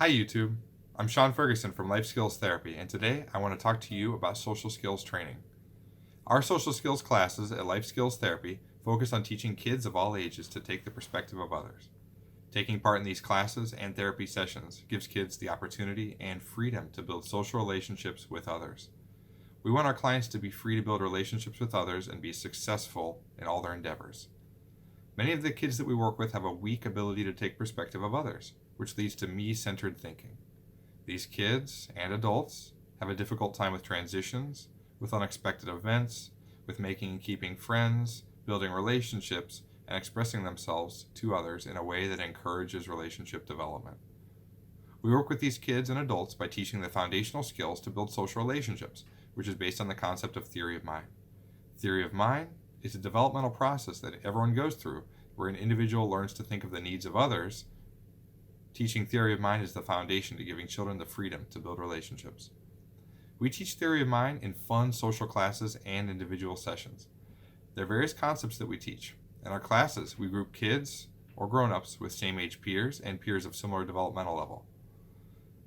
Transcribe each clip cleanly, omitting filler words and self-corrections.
Hi YouTube, I'm Sean Ferguson from Life Skills Therapy, and today I want to talk to you about social skills training. Our social skills classes at Life Skills Therapy focus on teaching kids of all ages to take the perspective of others. Taking part in these classes and therapy sessions gives kids the opportunity and freedom to build social relationships with others. We want our clients to be free to build relationships with others and be successful in all their endeavors. Many of the kids that we work with have a weak ability to take perspective of others, which leads to me-centered thinking. These kids and adults have a difficult time with transitions, with unexpected events, with making and keeping friends, building relationships, and expressing themselves to others in a way that encourages relationship development. We work with these kids and adults by teaching the foundational skills to build social relationships, which is based on the concept of theory of mind. Theory of mind is a developmental process that everyone goes through where an individual learns to think of the needs of others. Teaching theory of mind is the foundation to giving children the freedom to build relationships. We teach theory of mind in fun social classes and individual sessions. There are various concepts that we teach. In our classes, we group kids or grown-ups with same-age peers and peers of similar developmental level.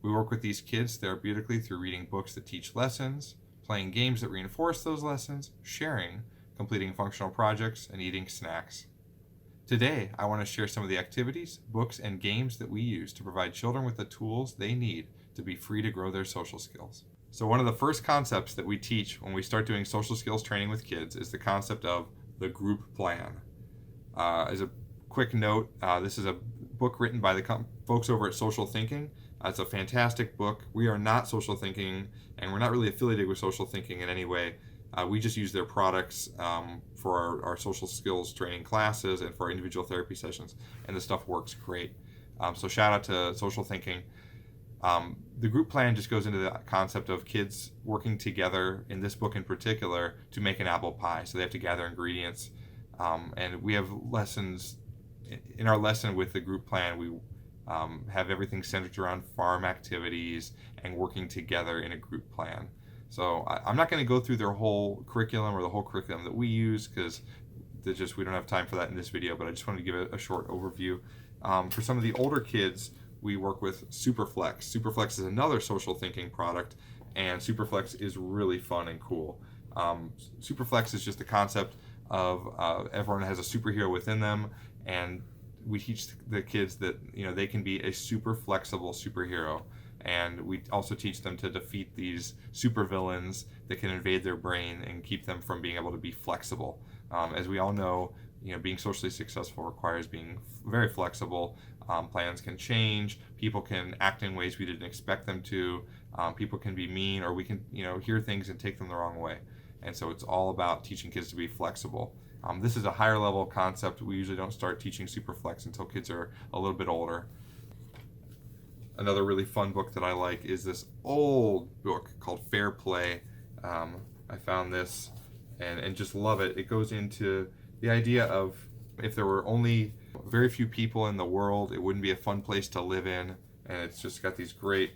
We work with these kids therapeutically through reading books that teach lessons, playing games that reinforce those lessons, sharing, completing functional projects, and eating snacks. Today, I want to share some of the activities, books, and games that we use to provide children with the tools they need to be free to grow their social skills. So one of the first concepts that we teach when we start doing social skills training with kids is the concept of the group plan. As a quick note, this is a book written by the folks over at Social Thinking. It's a fantastic book. We are not Social Thinking, and we're not really affiliated with Social Thinking in any way. We just use their products for our social skills training classes and for our individual therapy sessions, and the stuff works great. So shout out to Social Thinking. The group plan just goes into the concept of kids working together, in this book in particular, to make an apple pie. So they have to gather ingredients, and we have lessons. In our lesson with the group plan, we have everything centered around farm activities and working together in a group plan. So I'm not going to go through their whole curriculum or the whole curriculum that we use because we don't have time for that in this video, but I just wanted to give a short overview. For some of the older kids, we work with Superflex. Superflex is another social thinking product, and Superflex is really fun and cool. Superflex is just the concept of everyone has a superhero within them, and we teach the kids that they can be a super flexible superhero. And we also teach them to defeat these supervillains that can invade their brain and keep them from being able to be flexible. As we all know, being socially successful requires being very flexible. Plans can change. People can act in ways we didn't expect them to. People can be mean, or we can, hear things and take them the wrong way. And so it's all about teaching kids to be flexible. This is a higher level concept. We usually don't start teaching Superflex until kids are a little bit older. Another really fun book that I like is this old book called Fair Play. I found this and just love it. It goes into the idea of if there were only very few people in the world, it wouldn't be a fun place to live in. And it's just got these great,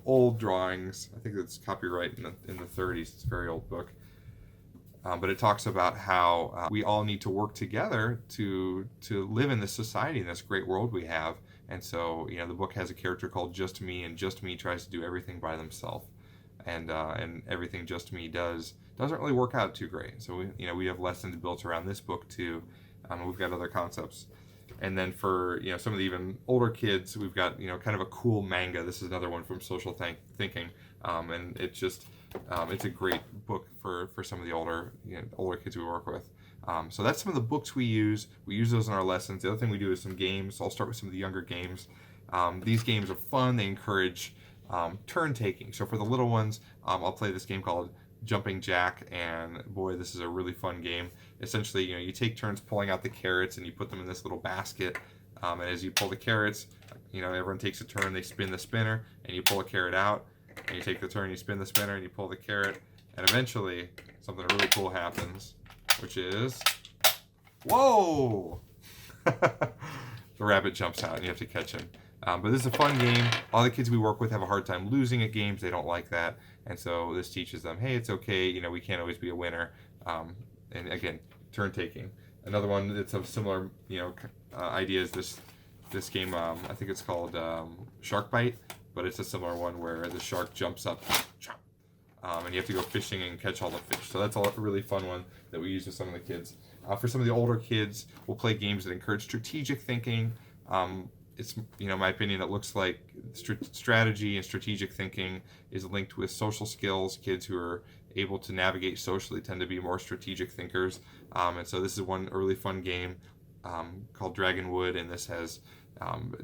old drawings. I think it's copyright in the 30s. It's a very old book. But it talks about how we all need to work together to live in this society, in this great world we have. And so, the book has a character called Just Me, and Just Me tries to do everything by themselves, and everything Just Me doesn't really work out too great. So we have lessons built around this book too. We've got other concepts, and then for some of the even older kids, we've got kind of a cool manga. This is another one from Social Thinking, and it's a great book for some of the older kids we work with. So that's some of the books we use. We use those in our lessons. The other thing we do is some games. I'll start with some of the younger games. These games are fun. They encourage turn taking. So for the little ones, I'll play this game called Jumping Jack, and boy, this is a really fun game. Essentially, you take turns pulling out the carrots, and you put them in this little basket. And as you pull the carrots, everyone takes a turn. They spin the spinner, and you pull a carrot out. And you take the turn, you spin the spinner, and you pull the carrot. And eventually, something really cool happens, which is, whoa! The rabbit jumps out, and you have to catch him. But this is a fun game. All the kids we work with have a hard time losing at games. They don't like that. And so this teaches them, hey, it's okay. We can't always be a winner. And again, turn taking. Another one that's of similar, idea is this game. I think it's called Shark Bite, but it's a similar one where the shark jumps up, and you have to go fishing and catch all the fish. So that's a really fun one that we use with some of the kids. For some of the older kids, we'll play games that encourage strategic thinking. It's, my opinion, it looks like strategy and strategic thinking is linked with social skills. Kids who are able to navigate socially tend to be more strategic thinkers. And so this is one really fun game called Dragonwood, and this has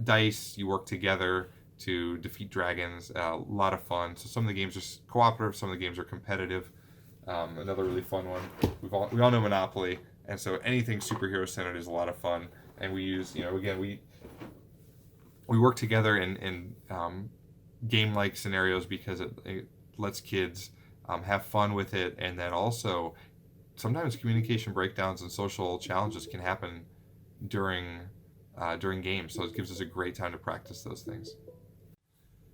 dice. You work together to defeat dragons. A lot of fun. So some of the games are cooperative, some of the games are competitive. Another really fun one. We all know Monopoly, and so anything superhero centered is a lot of fun. And we use, again, we work together in game-like scenarios because it lets kids have fun with it, and then also sometimes communication breakdowns and social challenges can happen during games, so it gives us a great time to practice those things.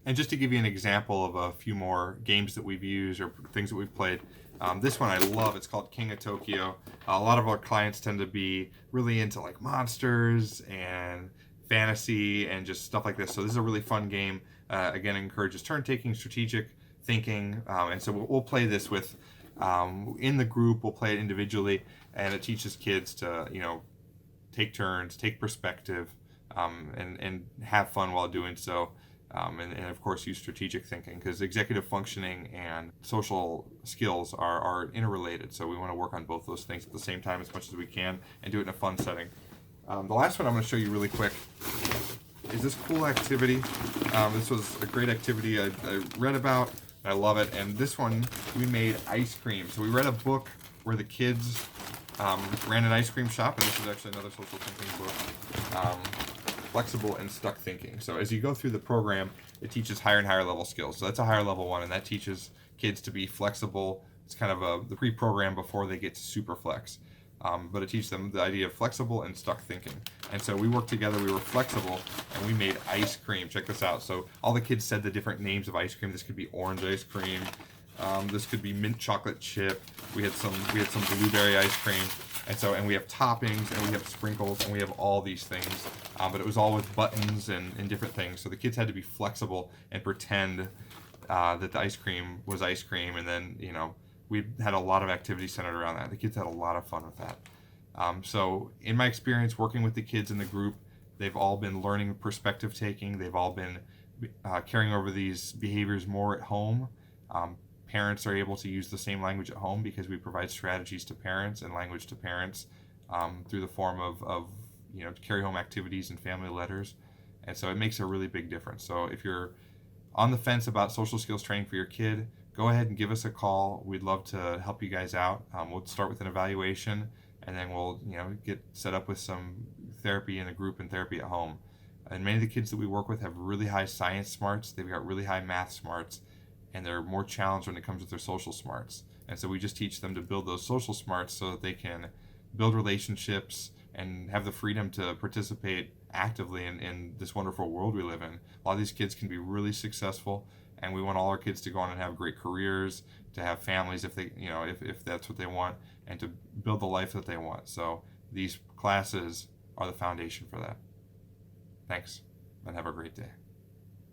And just to give you an example of a few more games that we've used or things that we've played, this one I love. It's called King of Tokyo. A lot of our clients tend to be really into like monsters and fantasy and just stuff like this. So this is a really fun game. Again, it encourages turn-taking, strategic thinking, and so we'll play this with in the group. We'll play it individually, and it teaches kids to take turns, take perspective, and have fun while doing so. And of course use strategic thinking, because executive functioning and social skills are interrelated. So we want to work on both those things at the same time as much as we can and do it in a fun setting. The last one I'm going to show you really quick is this cool activity. This was a great activity I read about. I love it. And this one, we made ice cream. So we read a book where the kids ran an ice cream shop, and this is actually another social thinking book. Flexible and stuck thinking. So as you go through the program, it teaches higher and higher level skills. So that's a higher level one, and that teaches kids to be flexible. It's kind of the pre-program before they get to super flex. But it teaches them the idea of flexible and stuck thinking. And so we worked together, we were flexible, and we made ice cream. Check this out. So all the kids said the different names of ice cream. This could be orange ice cream. This could be mint chocolate chip. We had some blueberry ice cream. And we have toppings, and we have sprinkles, and we have all these things. But it was all with buttons and different things. So the kids had to be flexible and pretend that the ice cream was ice cream. And then, we had a lot of activities centered around that. The kids had a lot of fun with that. So in my experience working with the kids in the group, they've all been learning perspective taking. They've all been carrying over these behaviors more at home. Parents are able to use the same language at home because we provide strategies to parents and language to parents through the form of carry home activities and family letters. And so it makes a really big difference. So if you're on the fence about social skills training for your kid, go ahead and give us a call. We'd love to help you guys out. We'll start with an evaluation, and then we'll get set up with some therapy in the group and therapy at home. And many of the kids that we work with have really high science smarts. They've got really high math smarts, and they're more challenged when it comes to their social smarts. And so we just teach them to build those social smarts so that they can build relationships and have the freedom to participate actively in this wonderful world we live in. A lot of these kids can be really successful, and we want all our kids to go on and have great careers, to have families if they, if that's what they want, and to build the life that they want. So these classes are the foundation for that. Thanks, and have a great day.